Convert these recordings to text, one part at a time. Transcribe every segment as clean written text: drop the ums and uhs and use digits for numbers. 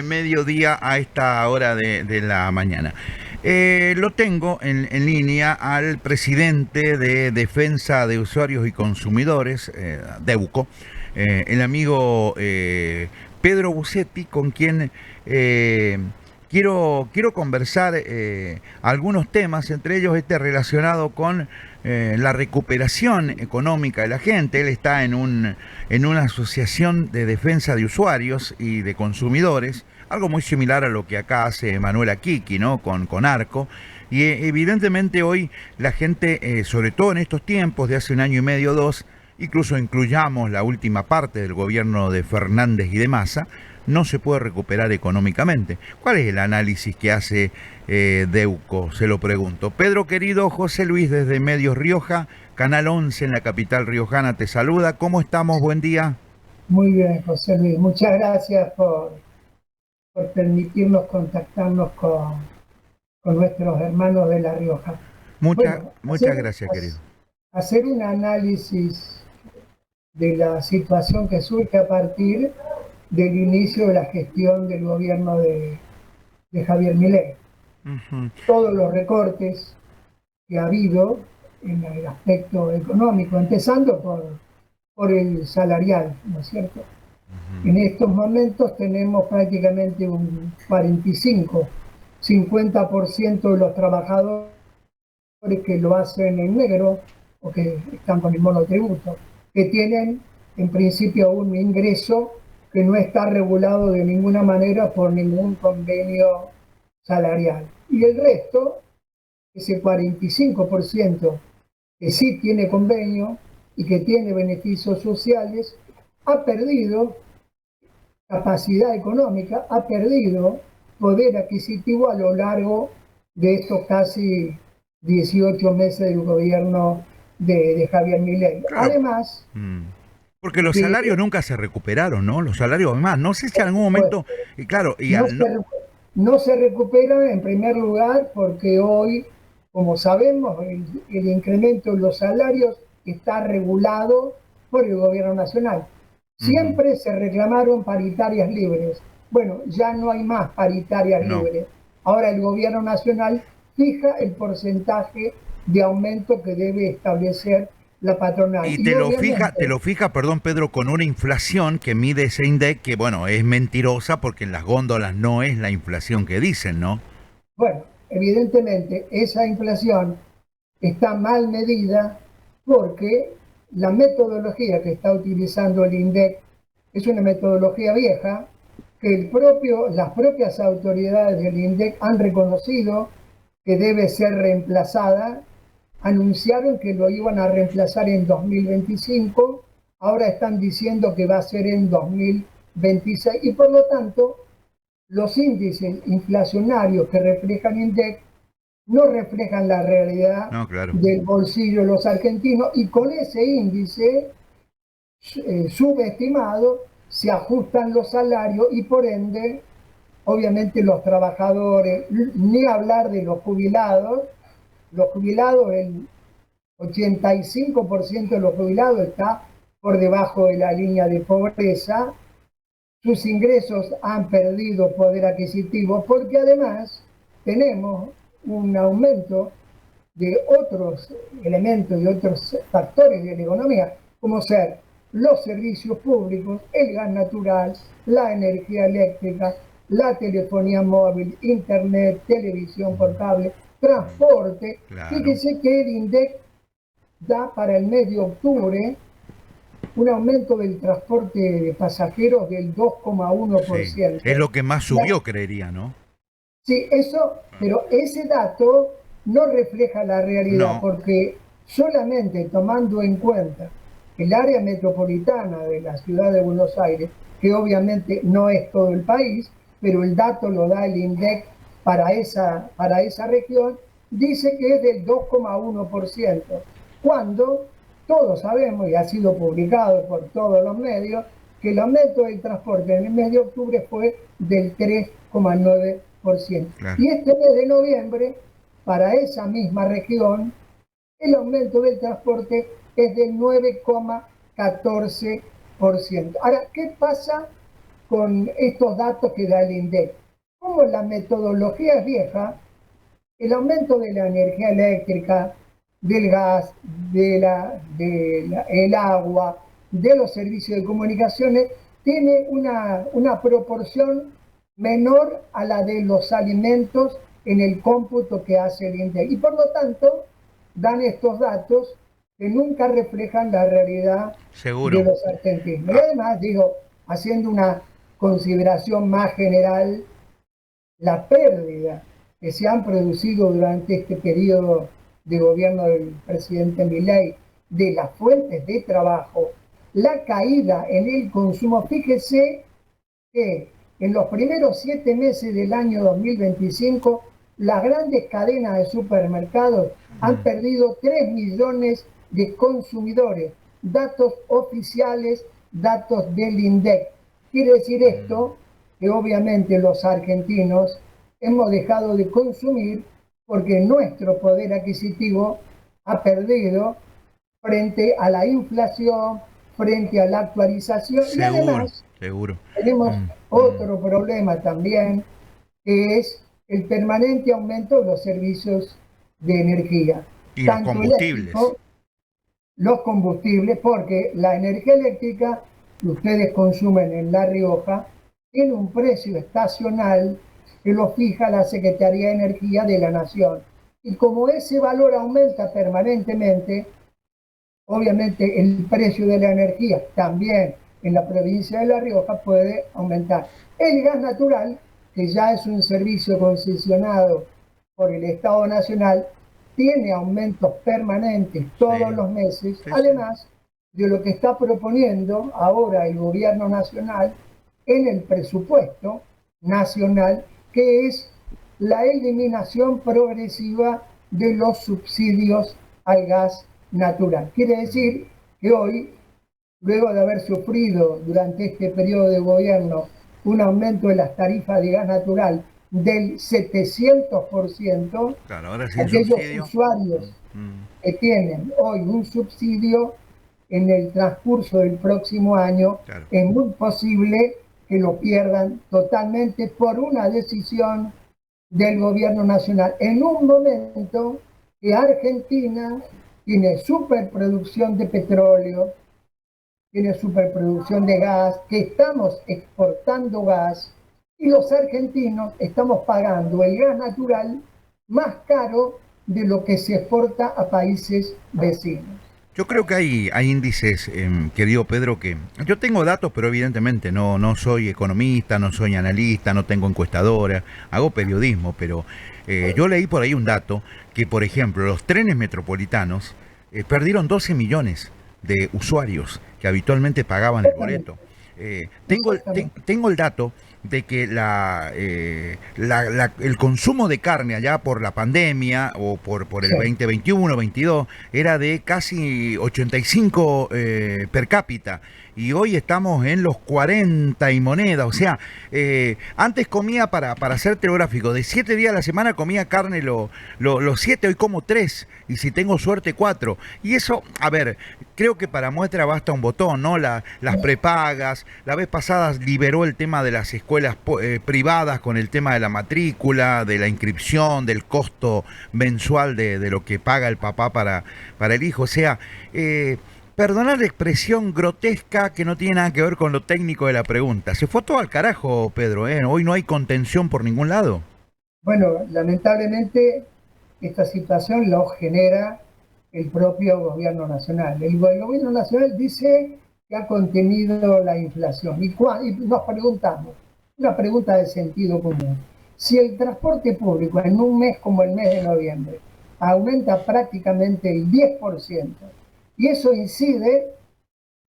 mediodía a esta hora de la mañana. Lo tengo en línea al presidente de Defensa de Usuarios y Consumidores, DEUCO, el amigo Pedro Busetti, con quien quiero conversar algunos temas, entre ellos este relacionado con la recuperación económica de la gente. Él está en una asociación de defensa de usuarios y de consumidores, algo muy similar a lo que acá hace Manuela Kiki, ¿no? Con Arco. Y evidentemente hoy la gente, sobre todo en estos tiempos de hace un año y medio o dos, incluso incluyamos la última parte del gobierno de Fernández y de Massa, no se puede recuperar económicamente. ¿Cuál es el análisis que hace DEUCO? Se lo pregunto. Pedro querido, José Luis desde Medios Rioja, Canal 11 en la capital riojana te saluda. ¿Cómo estamos? Buen día. Muy bien, José Luis. Muchas gracias por permitirnos contactarnos con nuestros hermanos de La Rioja. Bueno, Muchas gracias, querido. hacer un análisis de la situación que surge a partir del inicio de la gestión del gobierno de Javier Milei. Todos los recortes que ha habido en el aspecto económico, empezando por el salarial, ¿no es cierto? En estos momentos tenemos prácticamente un 50% de los trabajadores que lo hacen en negro o que están con el monotributo, que tienen en principio un ingreso que no está regulado de ninguna manera por ningún convenio salarial. Y el resto, ese 45% que sí tiene convenio y que tiene beneficios sociales, ha perdido capacidad económica, ha perdido poder adquisitivo a lo largo de estos casi 18 meses del gobierno de Javier Milei. Claro. Además... Porque los salarios nunca se recuperaron, ¿no? Los salarios, además, no sé si en algún momento... Y claro, no se recuperan en primer lugar porque hoy, como sabemos, el incremento de los salarios está regulado por el gobierno nacional. Siempre se reclamaron paritarias libres. Bueno, ya no hay más paritarias libres. Ahora el gobierno nacional fija el porcentaje de aumento que debe establecer la patronal. Y te lo fija, perdón Pedro, con una inflación que mide ese INDEC, que bueno, es mentirosa porque en las góndolas no es la inflación que dicen, ¿no? Bueno, evidentemente esa inflación está mal medida porque la metodología que está utilizando el INDEC es una metodología vieja que las propias autoridades del INDEC han reconocido que debe ser reemplazada. Anunciaron que lo iban a reemplazar en 2025, ahora están diciendo que va a ser en 2026 y por lo tanto los índices inflacionarios que reflejan INDEC no reflejan la realidad del bolsillo de los argentinos y con ese índice subestimado se ajustan los salarios y por ende obviamente los trabajadores, ni hablar de los jubilados, el 85% de los jubilados está por debajo de la línea de pobreza, sus ingresos han perdido poder adquisitivo porque además tenemos un aumento de otros elementos y otros factores de la economía, como ser los servicios públicos, el gas natural, la energía eléctrica, la telefonía móvil, internet, televisión por cable, transporte. Fíjese que el INDEC da para el mes de octubre un aumento del transporte de pasajeros del 2,1%. Sí, es lo que más subió, creería, ¿no? Sí, pero ese dato no refleja la realidad, porque solamente tomando en cuenta el área metropolitana de la ciudad de Buenos Aires, que obviamente no es todo el país, pero el dato lo da el INDEC para esa región, dice que es del 2,1%, cuando todos sabemos, y ha sido publicado por todos los medios, que el aumento del transporte en el mes de octubre fue del 3,9%. Y este mes de noviembre, para esa misma región, el aumento del transporte es del 9,14%. Ahora, ¿qué pasa con estos datos que da el INDEC. Como la metodología es vieja, el aumento de la energía eléctrica, del gas, el agua, de los servicios de comunicaciones, tiene una proporción menor a la de los alimentos en el cómputo que hace el INDEC. Y por lo tanto, dan estos datos que nunca reflejan la realidad de los argentinos. Y además, digo, haciendo una consideración más general, la pérdida que se han producido durante este periodo de gobierno del presidente Milei de las fuentes de trabajo, la caída en el consumo. Fíjese que en los primeros 7 meses del año 2025, las grandes cadenas de supermercados han perdido 3 millones de consumidores. Datos oficiales, datos del INDEC. Quiere decir esto que obviamente los argentinos hemos dejado de consumir porque nuestro poder adquisitivo ha perdido frente a la inflación, frente a la actualización. Y además tenemos otro problema también, que es el permanente aumento de los servicios de energía. Y los combustibles. Los combustibles, porque la energía eléctrica que ustedes consumen en La Rioja tiene un precio estacional que lo fija la Secretaría de Energía de la Nación. Y como ese valor aumenta permanentemente, obviamente el precio de la energía también en la provincia de La Rioja puede aumentar. El gas natural, que ya es un servicio concesionado por el Estado Nacional, tiene aumentos permanentes todos los meses, además de lo que está proponiendo ahora el gobierno nacional en el presupuesto nacional, que es la eliminación progresiva de los subsidios al gas natural. Quiere decir que hoy, luego de haber sufrido durante este periodo de gobierno un aumento de las tarifas de gas natural del 700%, claro, ahora sí aquellos usuarios que tienen hoy un subsidio en el transcurso del próximo año, es muy posible que lo pierdan totalmente por una decisión del gobierno nacional, en un momento que Argentina tiene superproducción de petróleo, tiene superproducción de gas, que estamos exportando gas, y los argentinos estamos pagando el gas natural más caro de lo que se exporta a países vecinos. Yo creo que hay índices, querido Pedro, que yo tengo datos, pero evidentemente no soy economista, no soy analista, no tengo encuestadora, hago periodismo, pero yo leí por ahí un dato que, por ejemplo, los trenes metropolitanos perdieron 12 millones de usuarios que habitualmente pagaban el boleto. Tengo el dato de que el consumo de carne allá por la pandemia o por el 2021-22 era de casi 85 per cápita, y hoy estamos en los 40 y moneda. O sea, antes comía, para hacerte el gráfico, de 7 días a la semana comía carne los 7, hoy como 3, y si tengo suerte 4. Y eso, a ver, creo que para muestra basta un botón, ¿no? Las prepagas, la vez pasada liberó el tema de las escuelas privadas con el tema de la matrícula, de la inscripción, del costo mensual de lo que paga el papá para el hijo. O sea, perdonar la expresión grotesca, que no tiene nada que ver con lo técnico de la pregunta. Se fue todo al carajo, Pedro, ¿eh? Hoy no hay contención por ningún lado. Bueno, lamentablemente esta situación lo genera el propio gobierno nacional. El gobierno nacional dice que ha contenido la inflación. Y nos preguntamos, una pregunta de sentido común: si el transporte público en un mes como el mes de noviembre aumenta prácticamente el 10%, y eso incide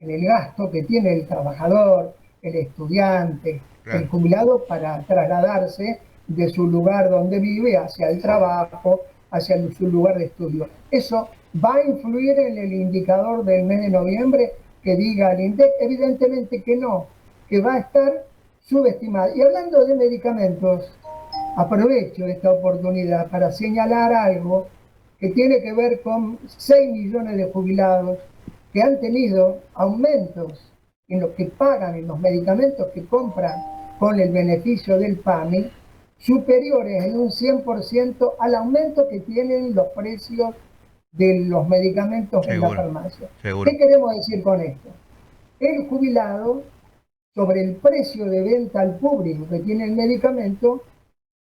en el gasto que tiene el trabajador, el estudiante, el jubilado para trasladarse de su lugar donde vive hacia el trabajo, hacia su lugar de estudio. ¿Eso va a influir en el indicador del mes de noviembre que diga el INDEC? Evidentemente que no, que va a estar subestimado. Y hablando de medicamentos, aprovecho esta oportunidad para señalar algo que tiene que ver con 6 millones de jubilados que han tenido aumentos en lo que pagan en los medicamentos que compran con el beneficio del PAMI, superiores en un 100% al aumento que tienen los precios de los medicamentos en la Seguro, farmacia. seguro. ¿Qué queremos decir con esto? El jubilado, sobre el precio de venta al público que tiene el medicamento,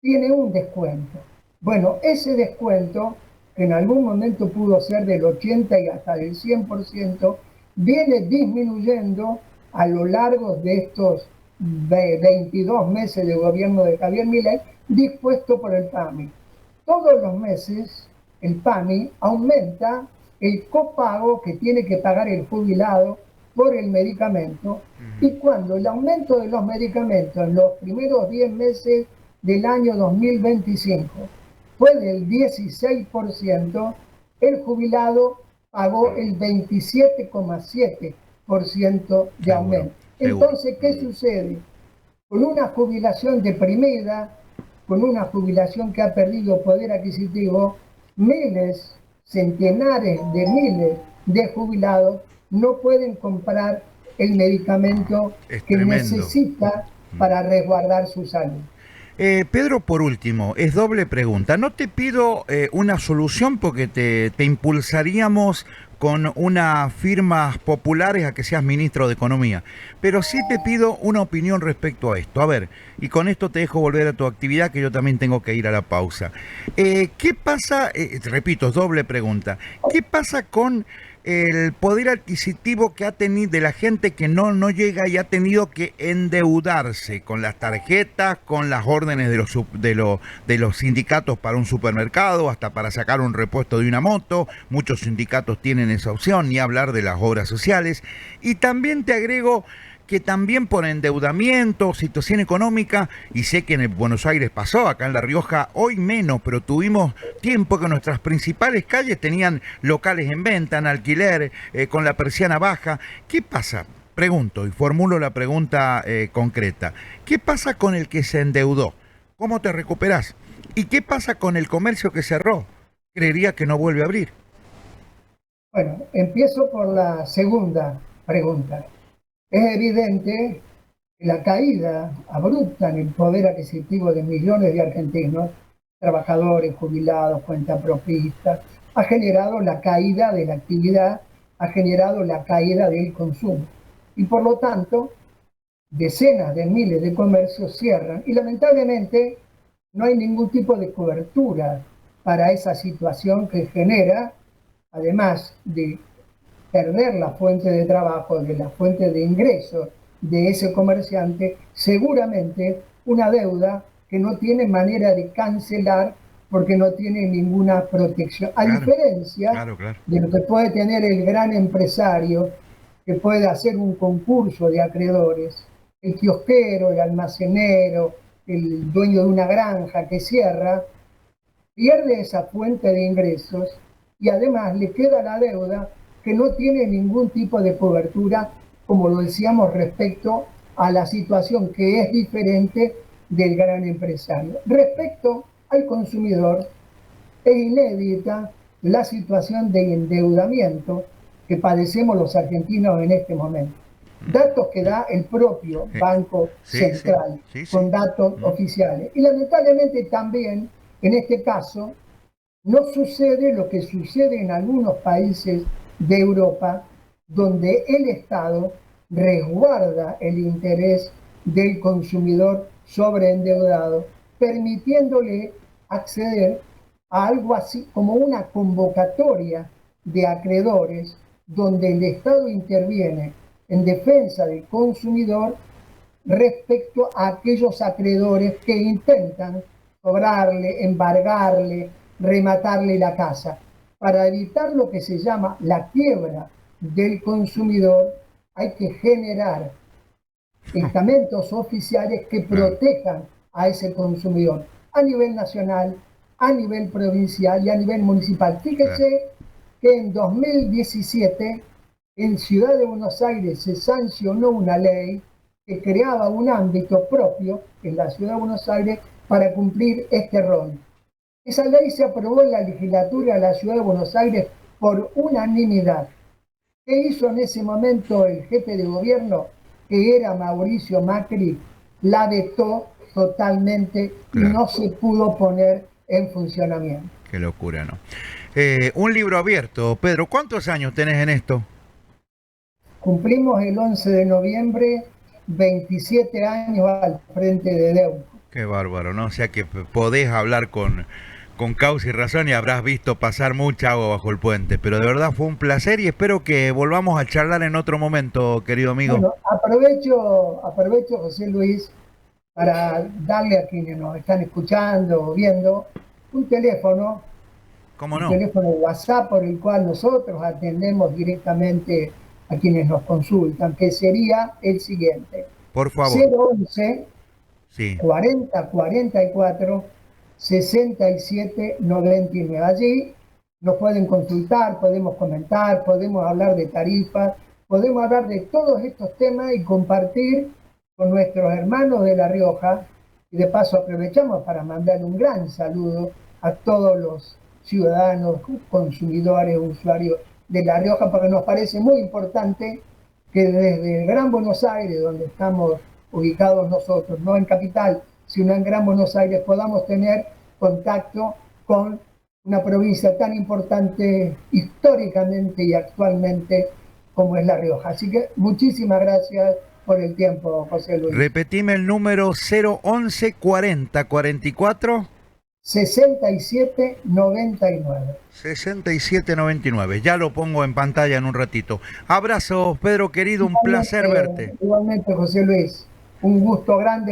tiene un descuento. Bueno, ese descuento, que en algún momento pudo ser del 80 y hasta del 100%, viene disminuyendo a lo largo de estos 22 meses de gobierno de Javier Milei, dispuesto por el PAMI. Todos los meses el PAMI aumenta el copago que tiene que pagar el jubilado por el medicamento, y cuando el aumento de los medicamentos en los primeros 10 meses del año 2025 fue del 16%, el jubilado pagó el 27,7% de aumento. Entonces, ¿qué sucede? Con una jubilación deprimida, con una jubilación que ha perdido poder adquisitivo, miles, centenares de miles de jubilados no pueden comprar el medicamento que necesita para resguardar su salud. Pedro, por último, es doble pregunta. No te pido una solución porque te impulsaríamos con unas firmas populares a que seas ministro de Economía, pero sí te pido una opinión respecto a esto. A ver, y con esto te dejo volver a tu actividad, que yo también tengo que ir a la pausa. ¿Qué pasa? Repito, es doble pregunta. ¿Qué pasa con el poder adquisitivo que ha tenido de la gente que no llega y ha tenido que endeudarse con las tarjetas, con las órdenes de los sindicatos para un supermercado, hasta para sacar un repuesto de una moto? Muchos sindicatos tienen esa opción, ni hablar de las obras sociales. Y también te agrego que también por endeudamiento, situación económica, y sé que en Buenos Aires pasó, acá en La Rioja, hoy menos, pero tuvimos tiempo que nuestras principales calles tenían locales en venta, en alquiler, con la persiana baja. ¿Qué pasa? Pregunto, y formulo la pregunta concreta. ¿Qué pasa con el que se endeudó? ¿Cómo te recuperás? ¿Y qué pasa con el comercio que cerró? Creería que no vuelve a abrir. Bueno, empiezo por la segunda pregunta. Es evidente que la caída abrupta en el poder adquisitivo de millones de argentinos, trabajadores, jubilados, cuentapropistas, ha generado la caída de la actividad, ha generado la caída del consumo. Y por lo tanto, decenas de miles de comercios cierran y lamentablemente no hay ningún tipo de cobertura para esa situación que genera, además de perder la fuente de trabajo, de la fuente de ingresos de ese comerciante, seguramente una deuda que no tiene manera de cancelar porque no tiene ninguna protección. A diferencia de lo que puede tener el gran empresario, que puede hacer un concurso de acreedores, el kiosquero, el almacenero, el dueño de una granja que cierra, pierde esa fuente de ingresos y además le queda la deuda que no tiene ningún tipo de cobertura, como lo decíamos, respecto a la situación que es diferente del gran empresario. Respecto al consumidor, es inédita la situación de endeudamiento que padecemos los argentinos en este momento. Datos que da el propio Banco Central, con datos oficiales. Y lamentablemente también, en este caso, no sucede lo que sucede en algunos países de Europa, donde el Estado resguarda el interés del consumidor sobreendeudado, permitiéndole acceder a algo así como una convocatoria de acreedores, donde el Estado interviene en defensa del consumidor respecto a aquellos acreedores que intentan cobrarle, embargarle, rematarle la casa. Para evitar lo que se llama la quiebra del consumidor, hay que generar estamentos oficiales que protejan a ese consumidor a nivel nacional, a nivel provincial y a nivel municipal. Fíjese que en 2017 en Ciudad de Buenos Aires se sancionó una ley que creaba un ámbito propio en la Ciudad de Buenos Aires para cumplir este rol. Esa ley se aprobó en la legislatura de la Ciudad de Buenos Aires por unanimidad. ¿Qué hizo en ese momento el jefe de gobierno, que era Mauricio Macri? La vetó totalmente y Claro. no se pudo poner en funcionamiento. Qué locura, ¿no? Un libro abierto. Pedro, ¿cuántos años tenés en esto? Cumplimos el 11 de noviembre 27 años al frente de Deuco. Qué bárbaro, ¿no? O sea que podés hablar con causa y razón y habrás visto pasar mucha agua bajo el puente. Pero de verdad fue un placer y espero que volvamos a charlar en otro momento, querido amigo. Bueno, aprovecho, José Luis, para darle a quienes nos están escuchando o viendo un teléfono, ¿Cómo un no? teléfono WhatsApp por el cual nosotros atendemos directamente a quienes nos consultan, que sería el siguiente: Por favor. 011 Sí. 40 44 67 99. Allí nos pueden consultar, podemos comentar, podemos hablar de tarifas, podemos hablar de todos estos temas y compartir con nuestros hermanos de La Rioja. Y de paso aprovechamos para mandar un gran saludo a todos los ciudadanos, consumidores, usuarios de La Rioja, porque nos parece muy importante que desde el Gran Buenos Aires, donde estamos ubicados nosotros, no en Capital, sino en Gran Buenos Aires, podamos tener contacto con una provincia tan importante históricamente y actualmente como es La Rioja. Así que muchísimas gracias por el tiempo, José Luis. Repetime el número: 011 40 44 67 99. 6799. Ya lo pongo en pantalla en un ratito. Abrazos, Pedro querido, un placer verte. Igualmente, José Luis, un gusto grande.